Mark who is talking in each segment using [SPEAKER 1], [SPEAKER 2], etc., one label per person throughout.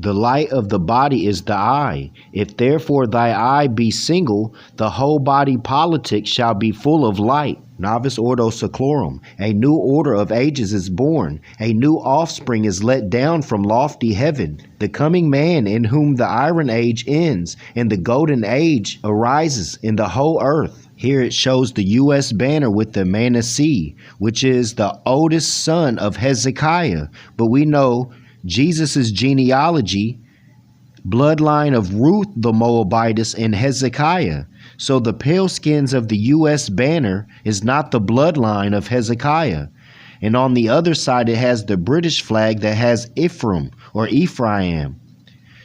[SPEAKER 1] The light of the body is the eye. If therefore thy eye be single, the whole body politic shall be full of light. Novus Ordo Seclorum. A new order of ages is born. A new offspring is let down from lofty heaven. The coming man in whom the iron age ends and the golden age arises in the whole earth. Here it shows the U.S. banner with the Mannaseh, which is the oldest son of Hezekiah. But we know Jesus' genealogy, bloodline of Ruth the Moabitess and Hezekiah. So the pale skins of the U.S. banner is not the bloodline of Hezekiah. And on the other side, it has the British flag that has Ephraim or Ephraim.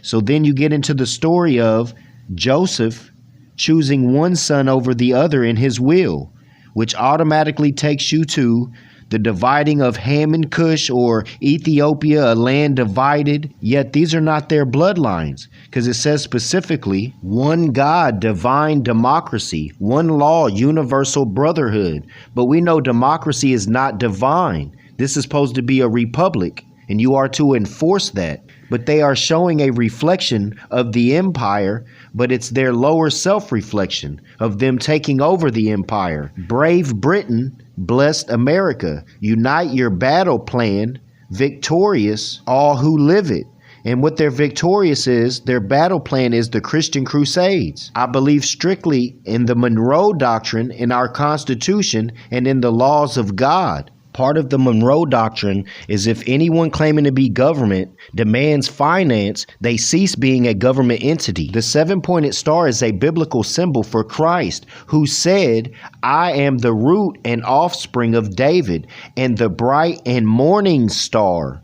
[SPEAKER 1] So then you get into the story of Joseph choosing one son over the other in his will, which automatically takes you to the dividing of Ham and Cush, or Ethiopia, a land divided. Yet these are not their bloodlines, because it says specifically, one God, divine democracy, one law, universal brotherhood. But we know democracy is not divine. This is supposed to be a republic, and you are to enforce that. But they are showing a reflection of the empire, but it's their lower self-reflection of them taking over the empire. Brave Britain, blessed America, unite your battle plan, victorious all who live it. And what their victorious is, their battle plan is the Christian Crusades. I believe strictly in the Monroe Doctrine, in our Constitution, and in the laws of God. Part of the Monroe Doctrine is if anyone claiming to be government demands finance, they cease being a government entity. The seven-pointed star is a biblical symbol for Christ, who said, I am the root and offspring of David, and the bright and morning star.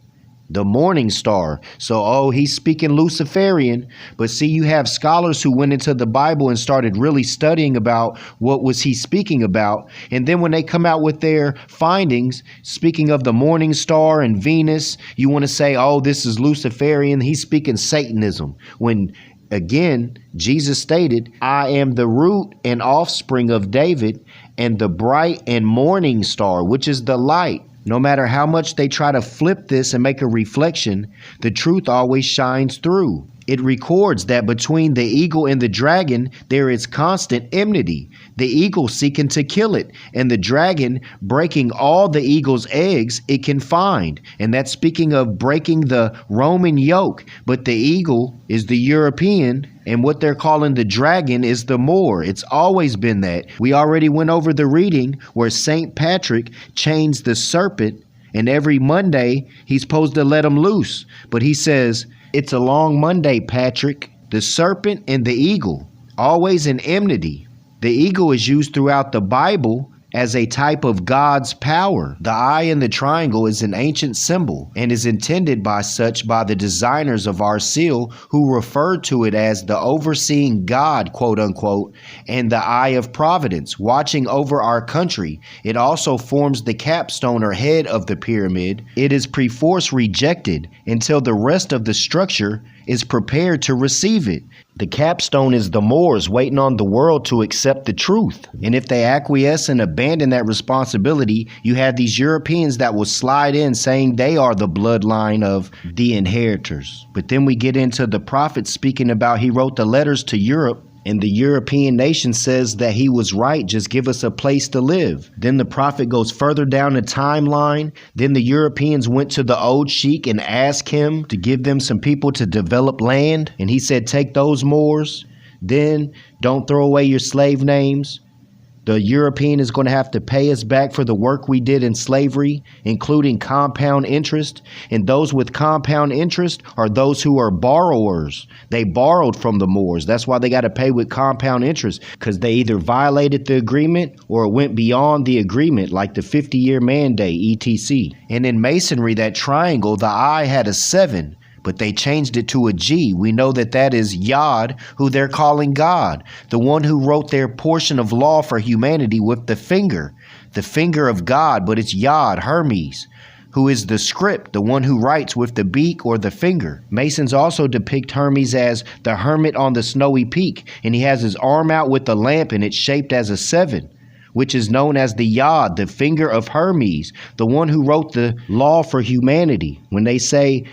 [SPEAKER 1] The morning star. So, he's speaking Luciferian. But see, you have scholars who went into the Bible and started really studying about what was he speaking about. And then when they come out with their findings, speaking of the morning star and Venus, you want to say, this is Luciferian. He's speaking Satanism. When, again, Jesus stated, I am the root and offspring of David, and the bright and morning star, which is the light. No matter how much they try to flip this and make a reflection, the truth always shines through. It records that between the eagle and the dragon, there is constant enmity. The eagle seeking to kill it, and the dragon breaking all the eagle's eggs it can find. And that's speaking of breaking the Roman yoke. But the eagle is the European, and what they're calling the dragon is the Moor. It's always been that. We already went over the reading where St. Patrick chains the serpent, and every Monday he's supposed to let him loose. But he says, it's a long Monday, Patrick. The serpent and the eagle, always in enmity. The eagle is used throughout the Bible as a type of God's power. The eye in the triangle is an ancient symbol and is intended by such by the designers of our seal, who referred to it as the overseeing God, quote unquote, and the eye of providence, watching over our country. It also forms the capstone or head of the pyramid. It is perforce rejected until the rest of the structure is prepared to receive it. The capstone is the Moors waiting on the world to accept the truth. And if they acquiesce and abandon that responsibility, you have these Europeans that will slide in saying they are the bloodline of the inheritors. But then we get into the prophet speaking about he wrote the letters to Europe, and the European nation says that he was right, just give us a place to live. Then the prophet goes further down the timeline. Then the Europeans went to the old sheik and asked him to give them some people to develop land. And he said, take those Moors. Then don't throw away your slave names. The European is going to have to pay us back for the work we did in slavery, including compound interest. And those with compound interest are those who are borrowers. They borrowed from the Moors. That's why they got to pay with compound interest, because they either violated the agreement or went beyond the agreement, like the 50-year mandate, etc. And in Masonry, that triangle, the eye had a 7. But they changed it to a G. We know that that is Yod, who they're calling God, the one who wrote their portion of law for humanity with the finger of God, but it's Yod, Hermes, who is the script, the one who writes with the beak or the finger. Masons also depict Hermes as the hermit on the snowy peak, and he has his arm out with a lamp, and it's shaped as a 7. Which is known as the Yod, the finger of Hermes, the one who wrote the law for humanity. When they say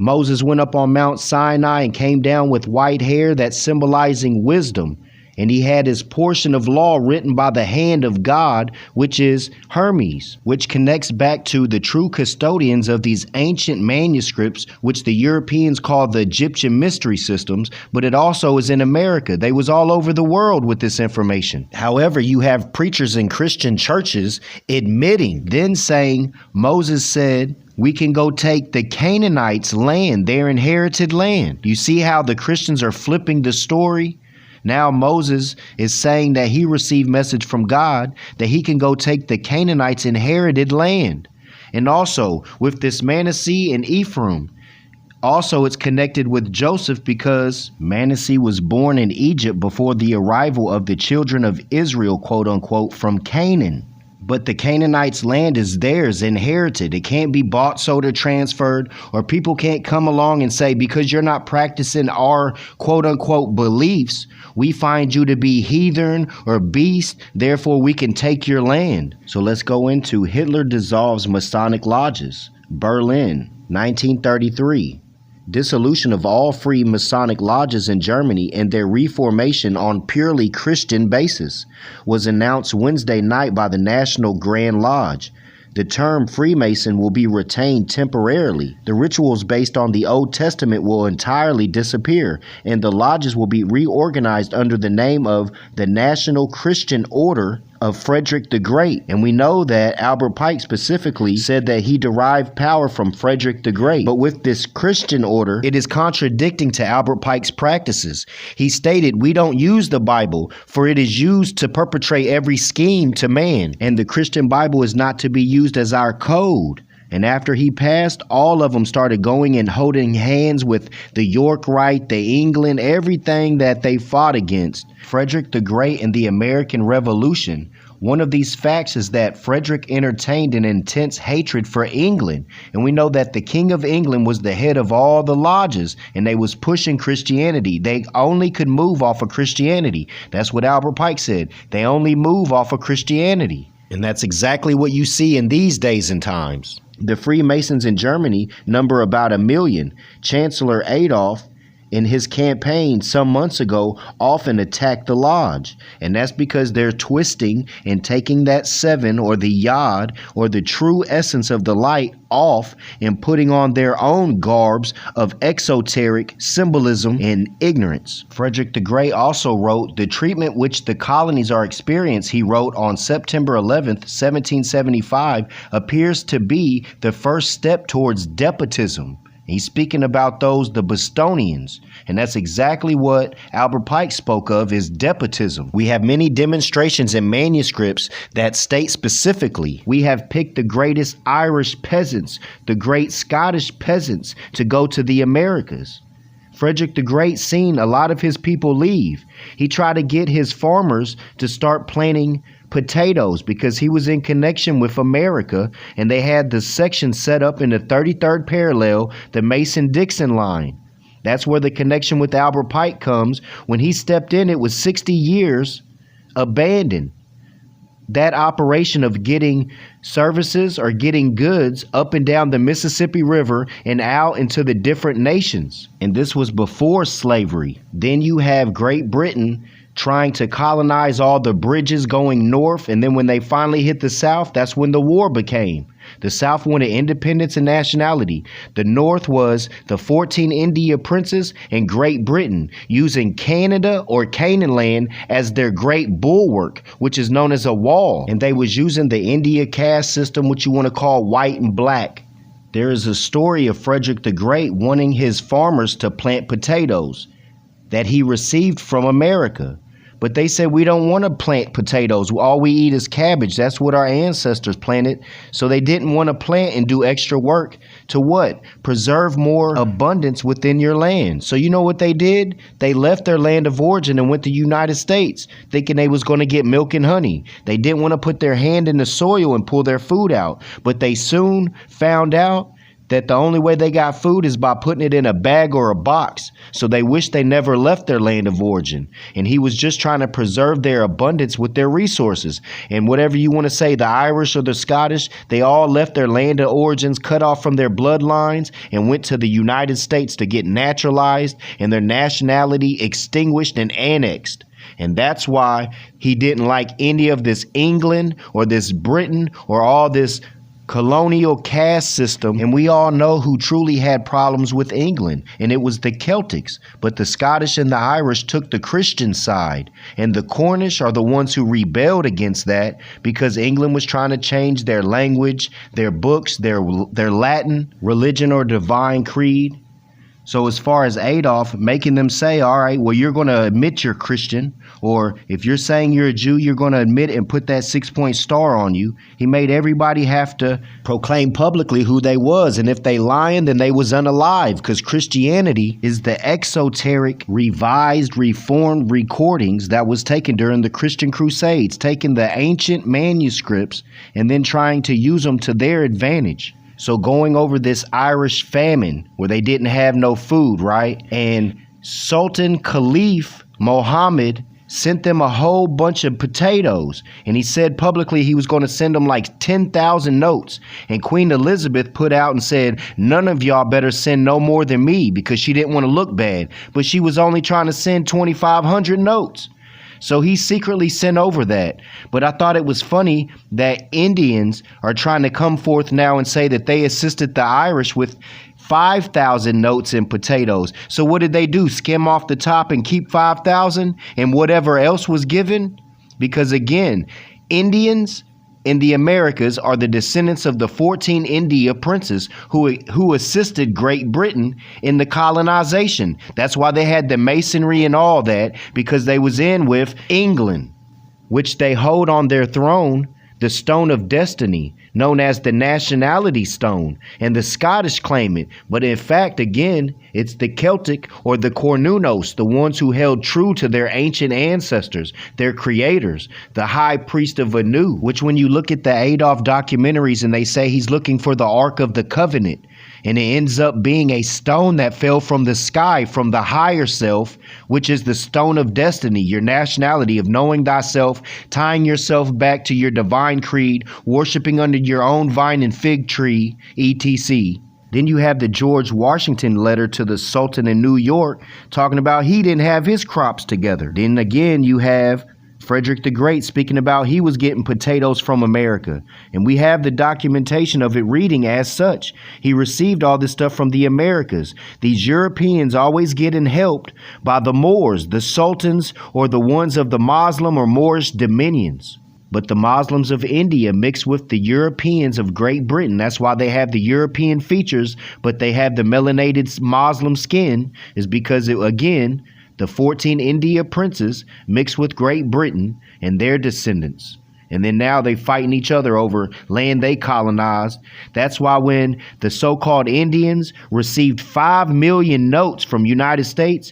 [SPEAKER 1] Moses went up on Mount Sinai and came down with white hair, that's symbolizing wisdom. And he had his portion of law written by the hand of God, which is Hermes, which connects back to the true custodians of these ancient manuscripts, which the Europeans call the Egyptian mystery systems, but it also is in America. They was all over the world with this information. However, you have preachers in Christian churches admitting, then saying, Moses said, we can go take the Canaanites' land, their inherited land. You see how the Christians are flipping the story? Now Moses is saying that he received message from God that he can go take the Canaanites' inherited land. And also with this Mannaseh and Ephraim, also it's connected with Joseph because Mannaseh was born in Egypt before the arrival of the children of Israel, quote unquote, from Canaan. But the Canaanites' land is theirs, inherited. It can't be bought, sold, or transferred, or people can't come along and say, because you're not practicing our quote-unquote beliefs, we find you to be heathen or beast, therefore we can take your land. So let's go into Hitler dissolves Masonic lodges. Berlin, 1933. Dissolution of all free Masonic lodges in Germany and their reformation on purely Christian basis was announced Wednesday night by the National Grand Lodge. The term Freemason will be retained temporarily. The rituals based on the Old Testament will entirely disappear, and the lodges will be reorganized under the name of the National Christian Order of Frederick the Great. And we know that Albert Pike specifically said that he derived power from Frederick the Great. But with this Christian order, it is contradicting to Albert Pike's practices. He stated, we don't use the Bible, for it is used to perpetrate every scheme to man. And the Christian Bible is not to be used as our code. And after he passed, all of them started going and holding hands with the York Rite, the England, everything that they fought against. Frederick the Great and the American Revolution. One of these facts is that Frederick entertained an intense hatred for England. And we know that the King of England was the head of all the lodges, and they was pushing Christianity. They only could move off of Christianity. That's what Albert Pike said. They only move off of Christianity. And that's exactly what you see in these days and times. The Freemasons in Germany number about 1 million. Chancellor Adolf, in his campaign some months ago, often attacked the lodge. And that's because they're twisting and taking that 7 or the yod or the true essence of the light off and putting on their own garbs of exoteric symbolism and ignorance. Frederick the Great also wrote, the treatment which the colonies are experiencing, he wrote on September 11th, 1775, appears to be the first step towards despotism. He's speaking about those, the Bostonians, and that's exactly what Albert Pike spoke of is despotism. We have many demonstrations and manuscripts that state specifically, we have picked the greatest Irish peasants, the great Scottish peasants to go to the Americas. Frederick the Great seen a lot of his people leave. He tried to get his farmers to start planting potatoes because he was in connection with America, and they had the section set up in the 33rd parallel, the Mason-Dixon line. That's where the connection with Albert Pike comes. When he stepped in, it was 60 years abandoned. That operation of getting services or getting goods up and down the Mississippi River and out into the different nations. And this was before slavery. Then you have Great Britain trying to colonize all the bridges going north, and then when they finally hit the South, that's when the war became. The South wanted independence and nationality. The North was the 14 India princes and Great Britain using Canada or Canaan land as their great bulwark, which is known as a wall. And they was using the India caste system, which you want to call white and black. There is a story of Frederick the Great wanting his farmers to plant potatoes that he received from America. But they said, we don't want to plant potatoes. All we eat is cabbage. That's what our ancestors planted. So they didn't want to plant and do extra work to what? Preserve more abundance within your land. So you know what they did? They left their land of origin and went to the United States thinking they was going to get milk and honey. They didn't want to put their hand in the soil and pull their food out. But they soon found out that the only way they got food is by putting it in a bag or a box. So they wish they never left their land of origin. And he was just trying to preserve their abundance with their resources. And whatever you want to say, the Irish or the Scottish, they all left their land of origins cut off from their bloodlines and went to the United States to get naturalized and their nationality extinguished and annexed. And that's why he didn't like any of this England or this Britain or all this colonial caste system. And we all know who truly had problems with England, and it was the Celtics. But the Scottish and the Irish took the Christian side, and the Cornish are the ones who rebelled against that because England was trying to change their language, their books, their Latin, religion or divine creed. So as far as Adolf, making them say, all right, well, you're going to admit you're Christian, or if you're saying you're a Jew, you're going to admit and put that 6-point star on you. He made everybody have to proclaim publicly who they was. And if they lying, then they was unalive, because Christianity is the exoteric, revised, reformed recordings that was taken during the Christian Crusades, taking the ancient manuscripts and then trying to use them to their advantage. So going over this Irish famine where they didn't have no food, right? And Sultan Caliph Mohammed sent them a whole bunch of potatoes. And he said publicly he was going to send them like 10,000 notes. And Queen Elizabeth put out and said, none of y'all better send no more than me, because she didn't want to look bad. But she was only trying to send 2,500 notes. So he secretly sent over that. But I thought it was funny that Indians are trying to come forth now and say that they assisted the Irish with 5,000 notes and potatoes. So what did they do? Skim off the top and keep 5,000 and whatever else was given? Because again, Indians in the Americas are the descendants of the 14 India princes who assisted Great Britain in the colonization. That's why they had the masonry and all that, because they was in with England, which they hold on their throne, the stone of destiny, known as the nationality stone, and the Scottish claim it. But in fact, again, it's the Celtic or the Cornunos, the ones who held true to their ancient ancestors, their creators, the high priest of Anu, which when you look at the Adolf documentaries and they say he's looking for the Ark of the Covenant, and it ends up being a stone that fell from the sky from the higher self, which is the stone of destiny, your nationality of knowing thyself, tying yourself back to your divine creed, worshiping under your own vine and fig tree, etc. Then you have the George Washington letter to the Sultan in New York talking about he didn't have his crops together. Then again, you have Frederick the Great speaking about he was getting potatoes from America. And we have the documentation of it reading as such. He received all this stuff from the Americas. These Europeans always getting helped by the Moors, the sultans, or the ones of the Muslim or Moorish dominions. But the Muslims of India mixed with the Europeans of Great Britain. That's why they have the European features, but they have the melanated Muslim skin, is because it, again, the 14 India princes mixed with Great Britain and their descendants. And then now they fighting each other over land they colonized. That's why when the so-called Indians received 5 million notes from United States,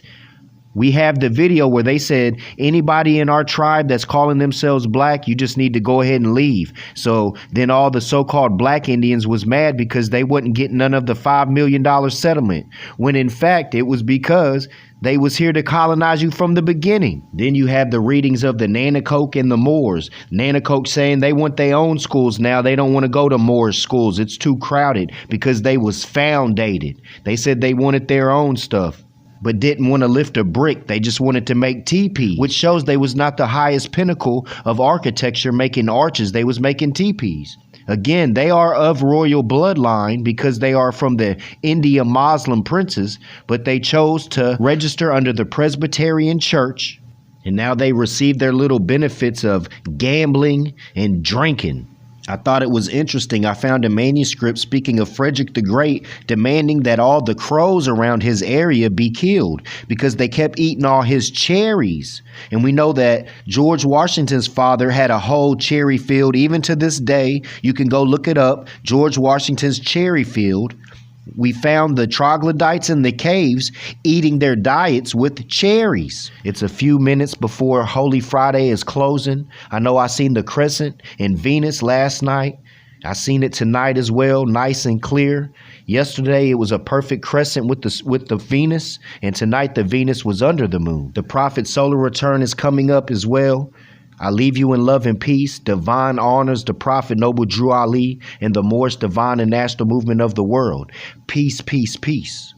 [SPEAKER 1] we have the video where they said, anybody in our tribe that's calling themselves black, you just need to go ahead and leave. So then all the so-called black Indians was mad because they wouldn't get none of the $5 million settlement. When in fact, it was because they was here to colonize you from the beginning. Then you have the readings of the Nanacoke and the Moors. Nanacoke saying they want their own schools now. They don't want to go to Moorish schools. It's too crowded because they was foundated. They said they wanted their own stuff, but didn't want to lift a brick. They just wanted to make teepees, which shows they was not the highest pinnacle of architecture making arches. They was making teepees. Again, they are of royal bloodline because they are from the India Muslim princes, but they chose to register under the Presbyterian Church, and now they receive their little benefits of gambling and drinking. I thought it was interesting. I found a manuscript speaking of Frederick the Great demanding that all the crows around his area be killed because they kept eating all his cherries. And we know that George Washington's father had a whole cherry field. Even to this day, you can go look it up, George Washington's cherry field. We found the troglodytes in the caves eating their diets with cherries. It's a few minutes before Holy Friday is closing. I know I seen the crescent in Venus last night. I seen it tonight as well, nice and clear. Yesterday it was a perfect crescent with the Venus, and tonight the Venus was under the moon. The prophet's solar return is coming up as well. I leave you in love and peace. Divine honors the prophet Noble Drew Ali and the Moorish divine and national movement of the world. Peace, peace, peace.